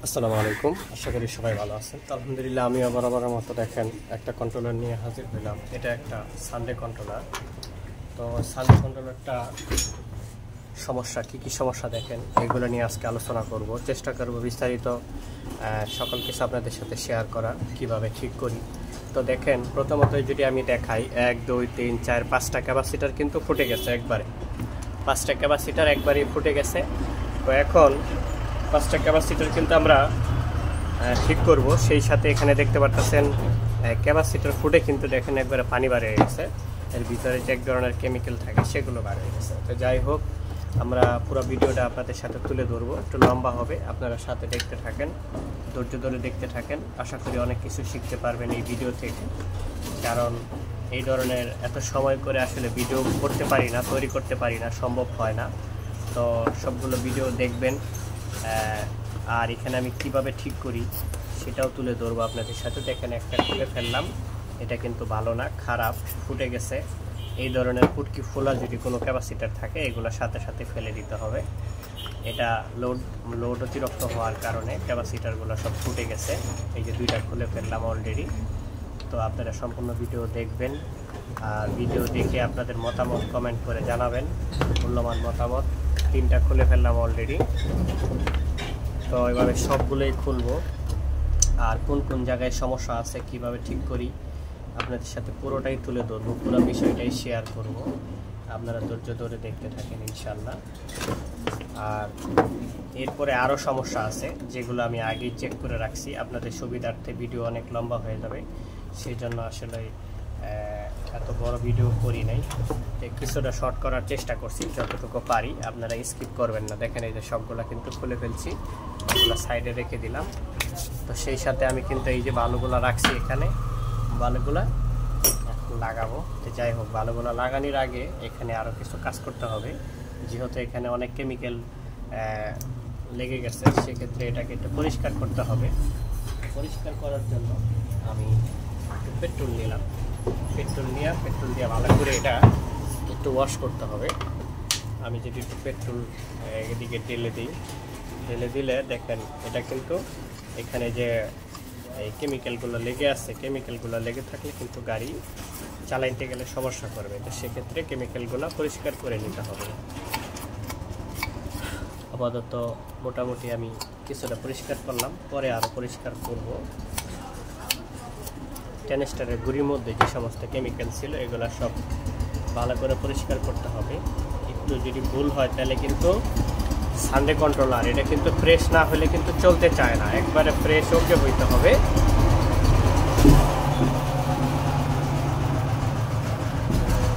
আসসালামু আলাইকুম, আশা করি সবাই ভালো আছেন। তো আলহামদুলিল্লাহ আমি আবার মতো দেখেন একটা কন্ট্রোলার নিয়ে হাজির হইলাম। এটা একটা সানডে কন্ট্রোলার। তো সানডে কন্ট্রোলারটা সমস্যা কি সমস্যা দেখেন, এগুলো নিয়ে আজকে আলোচনা করব, চেষ্টা করব বিস্তারিত সকল কিছু আপনাদের সাথে শেয়ার করা, কিভাবে ঠিক করি। তো দেখেন, প্রথমত যদি আমি দেখাই 1 2 3 4 5টা ক্যাপাসিটার কিন্তু ফুটে গেছে একবারে। 5টা ক্যাপাসিটার একবারে ফুটে গেছে। তো এখন 5টা ক্যাপাসিটার কিন্তু আমরা ঠিক করব। সেই সাথে এখানে দেখতে পাচ্ছেন ক্যাপাসিটার ফুটে কিন্তু দেখেন একবারে পানি বার হয়ে গেছে। এর ভিতরে যে এক ধরনের কেমিক্যাল থাকে সেগুলো বার হয়ে গেছে। তো যাই হোক, আমরা পুরো ভিডিওটা আপনাদের সাথে তুলে ধরবো, একটু লম্বা হবে, আপনারা সাথে দেখতে থাকেন, ধৈর্য ধরে দেখতে থাকেন। আশা করি অনেক কিছু শিখতে পারবেন এই ভিডিও থেকে, কারণ এই ধরনের এত সময় করে আসলে ভিডিও করতে পারি না, তৈরি করতে পারি না, সম্ভব হয় না। তো সবগুলো ভিডিও দেখবেন, আর এখানে আমি কিভাবে ঠিক করি সেটাও তুলে ধরবো আপনাদের সাথে। দেখেন, একটা খুলে ফেললাম, এটা কিন্তু ভালো না, খারাপ, ফুটে গেছে। এই ধরনের ফুটকি ফোলা যদি কোনো ক্যাপাসিটার থাকে এগুলো সাথে সাথে ফেলে দিতে হবে। এটা লোড অতিরিক্ত হওয়ার কারণে ক্যাপাসিটারগুলো সব ফুটে গেছে। এই যে দুইটা খুলে ফেললাম অলরেডি। তো আপনারা সম্পূর্ণ ভিডিও দেখবেন, আর ভিডিও দেখে আপনাদের মতামত কমেন্ট করে জানাবেন, মূল্যবান মতামত। 3টা খুলে ফেললাম অলরেডি। তো এভাবে সবগুলোই খুলবো, আর কোন কোন জায়গায় সমস্যা আছে, কিভাবে ঠিক করি আপনাদের সাথে পুরোটাই তুলে ধরবো, পুরো বিষয়টাই শেয়ার করব। আপনারা ধৈর্য ধরে দেখতে থাকেন ইনশাল্লাহ। আর এরপরে আরও সমস্যা আছে যেগুলো আমি আগেই চেক করে রাখছি, আপনাদের সুবিধার্থে ভিডিও অনেক লম্বা হয়ে যাবে, সেই জন্য আসলে এত বড় ভিডিও করি নাই। কিছুটা শর্ট করার চেষ্টা করছি যতটুকু পারি, আপনারা স্কিপ করবেন না। দেখেন, এই যে সবগুলা কিন্তু খুলে ফেলছি, এগুলো সাইডে রেখে দিলাম। তো সেই সাথে আমি কিন্তু এই যে বালুগুলো রাখছি এখানে, বালুগুলা লাগাবো। তো যাই হোক, বালুগুলো লাগানোর আগে এখানে আরও কিছু কাজ করতে হবে, যেহেতু এখানে অনেক কেমিক্যাল লেগে গেছে, সেক্ষেত্রে এটাকে একটু পরিষ্কার করতে হবে। পরিষ্কার করার জন্য আমি একটু পেট্রোল নিলাম। পেট্রোল দিয়ে ভালো করে এটা একটু ওয়াশ করতে হবে। আমি যদি একটু পেট্রোল এদিকে ঢেলে দিলে দেখেন, এটা কিন্তু এখানে যে এই কেমিক্যালগুলো লেগে আছে, কেমিক্যালগুলো লেগে থাকলে কিন্তু গাড়ি চালাইতে গেলে সমস্যা করবে। তো সেক্ষেত্রে কেমিক্যালগুলো পরিষ্কার করে নিতে হবে। আপাতত মোটামুটি আমি কিছুটা পরিষ্কার করলাম, পরে আরও পরিষ্কার করব। ক্যানিস্টারের গুঁড়ির মধ্যে যে সমস্ত কেমিক্যাল ছিল এগুলো সব ভালো করে পরিষ্কার করতে হবে। একটু যদি ভুল হয় তাহলে কিন্তু সানডে কন্ট্রোলার এটা কিন্তু ফ্রেশ না হলে কিন্তু চলতে চায় না, একবারে ফ্রেশ ওকে হইতে হবে।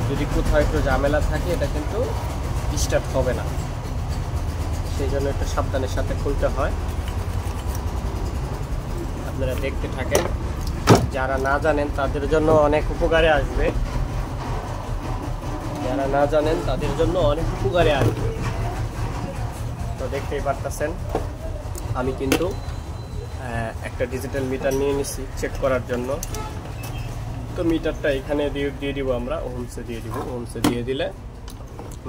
যদি কোথাও একটু ঝামেলা থাকে এটা কিন্তু স্টার্ট হবে না, সেই জন্য একটু সাবধানের সাথে খুলতে হয়। আপনারা দেখতে থাকেন, যারা না জানেন তাদের জন্য অনেক উপকারে আসবে, যারা না জানেন তাদের জন্য অনেক উপকারে আসবে। তো দেখতেই পারতেছেন, আমি কিন্তু একটা ডিজিটাল মিটার নিয়ে নিচ্ছি চেক করার জন্য। তো মিটারটা এখানে দিয়ে দিব, আমরা ওহমসে দিয়ে দিব। ওহমসে দিয়ে দিলে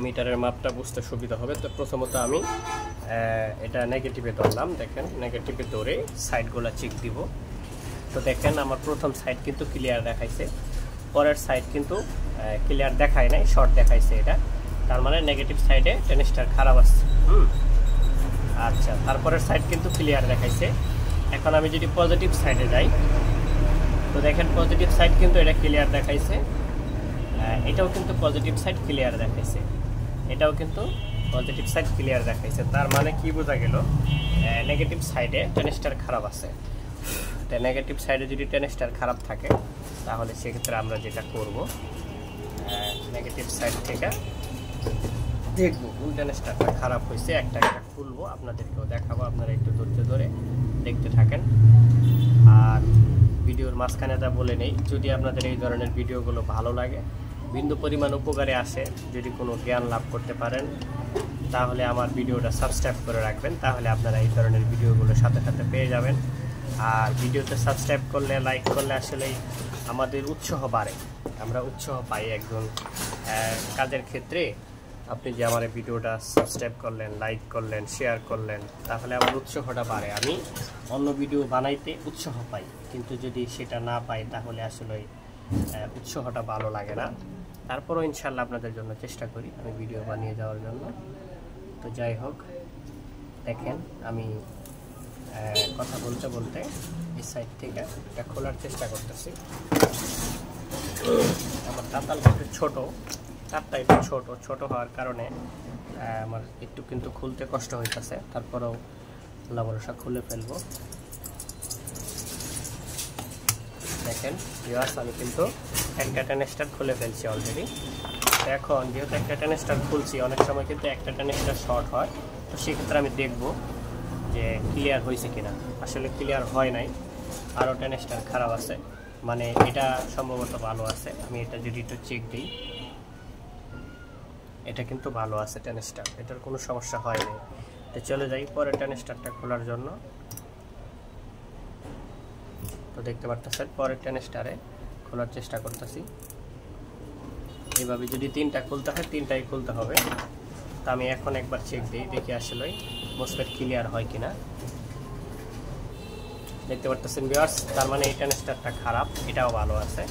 মিটারের মাপটা বুঝতে সুবিধা হবে। তো প্রথমত আমি এটা নেগেটিভে ধরলাম। দেখেন, নেগেটিভে ধরে সাইডগুলো চেক দিব। তো দেখেন, আমার প্রথম সাইড কিন্তু ক্লিয়ার দেখাইছে, পরের সাইড কিন্তু ক্লিয়ার দেখায় নাই, শর্ট দেখাইছে। এটা তার মানে নেগেটিভ সাইডে টেনিস্টার খারাপ আসছে। আচ্ছা, তারপরের সাইড কিন্তু ক্লিয়ার দেখাইছে। এখন আমি যদি পজিটিভ সাইডে যাই, তো দেখেন পজিটিভ সাইড কিন্তু এটা ক্লিয়ার দেখাইছে, এটাও কিন্তু পজিটিভ সাইড ক্লিয়ার দেখাইছে, এটাও কিন্তু পজিটিভ সাইড ক্লিয়ার দেখাইছে। তার মানে কি বোঝা গেল, নেগেটিভ সাইডে টেনিস্টার খারাপ আছে। তো নেগেটিভ সাইডে যদি টেনিস্টার খারাপ থাকে তাহলে সেক্ষেত্রে আমরা যেটা করব, নেগেটিভ সাইড থেকে দেখবো কোন টেনিস্টারটা খারাপ হয়েছে, একটা খুলবো, আপনাদেরকেও দেখাবো। আপনারা একটু ধৈর্য ধরে দেখতে থাকেন। আর ভিডিওর মাঝখানে তা বলে নেই, যদি আপনাদের এই ধরনের ভিডিওগুলো ভালো লাগে, বিন্দু পরিমাণ উপকারে আসে, যদি কোনো জ্ঞান লাভ করতে পারেন, তাহলে আমার ভিডিওটা সাবস্ক্রাইব করে রাখবেন, তাহলে আপনারা এই ধরনের ভিডিওগুলো সাথে সাথে পেয়ে যাবেন। আর ভিডিওতে সাবস্ক্রাইব করলে, লাইক করলে আসলেই আমাদের উৎসাহ বাড়ে, আমরা উৎসাহ পাই একজন কাজের ক্ষেত্রে আপনি যে আমার এই ভিডিওটা সাবস্ক্রাইব করলেন, লাইক করলেন, শেয়ার করলেন, তাহলে আমার উৎসাহটা বাড়ে, আমি অন্য ভিডিও বানাইতে উৎসাহ পাই। কিন্তু যদি সেটা না পাই তাহলে আসলে উৎসাহটা ভালো লাগে না। তারপরও ইনশাল্লাহ আপনাদের জন্য চেষ্টা করি আমি ভিডিও বানিয়ে যাওয়ার জন্য। তো যাই হোক, দেখেন আমি কথা বলতে বলতে এই সাইড থেকে এটা খোলার চেষ্টা করতেছি। আমার তাতালটা একটু ছোটো, তারটা একটু ছোট হওয়ার কারণে আমার একটু কিন্তু খুলতে কষ্ট হইতেছে। তারপরেও আল্লাহ ভরসা খুলে ফেলবো। দেখেন ভিউয়ার্স, আমি কিন্তু একটা টেনেস্টার খুলে ফেলছি অলরেডি। এখন যেহেতু একটা টেনেস্টার খুলছি, অনেক সময় কিন্তু একটা টেনেস্টার শর্ট হয়, তো সেক্ষেত্রে আমি দেখব যে ক্লিয়ার হয়েছে কিনা। আসলে ক্লিয়ার হয় নাই, আরও টেনেস্টার খারাপ আছে, মানে এটা সম্ভবত ভালো আছে। আমি এটা যদি একটু চেক দিই, এটা কিন্তু ভালো আছে টেনেস্টার, এটার কোনো সমস্যা হয়নি। তো চলে যাই পরের টেনেস্টারটা খোলার জন্য। তো দেখতে পারতেছেন পরের টেনেস্টারে খোলার চেষ্টা করতেছি। এইভাবে যদি তিনটা খুলতে হয়, তিনটাই খুলতে হবে। তো আমি এখন একবার চেক দিই, দেখি আসলে মোসফেট ক্লিয়ার হয় কিনা। দেখতে পারতেছেন ভিউয়ার্স, তার মানে এই টেনেস্টারটা খারাপ, এটাও ভালো আছে।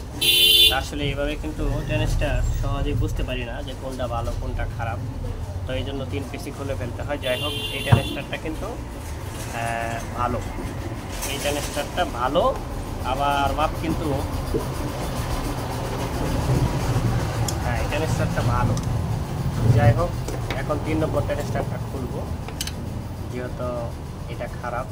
আসলে এইভাবে কিন্তু টেনেস্টার সহজেই বুঝতে পারি না যে কোনটা ভালো কোনটা খারাপ, তো এই জন্য 3 পিসি খুলে ফেলতে হয়। যাই হোক, এই টেনেস্টারটা কিন্তু ভালো, এই টেনেস্টারটা ভালো। আবার মাপ কিন্তু হ্যাঁ, এই টেনেস্টারটা ভালো। যাই হোক, এখন 3 নম্বর টেনেস্টারটা খুলবো, যেহেতু এটা খারাপ।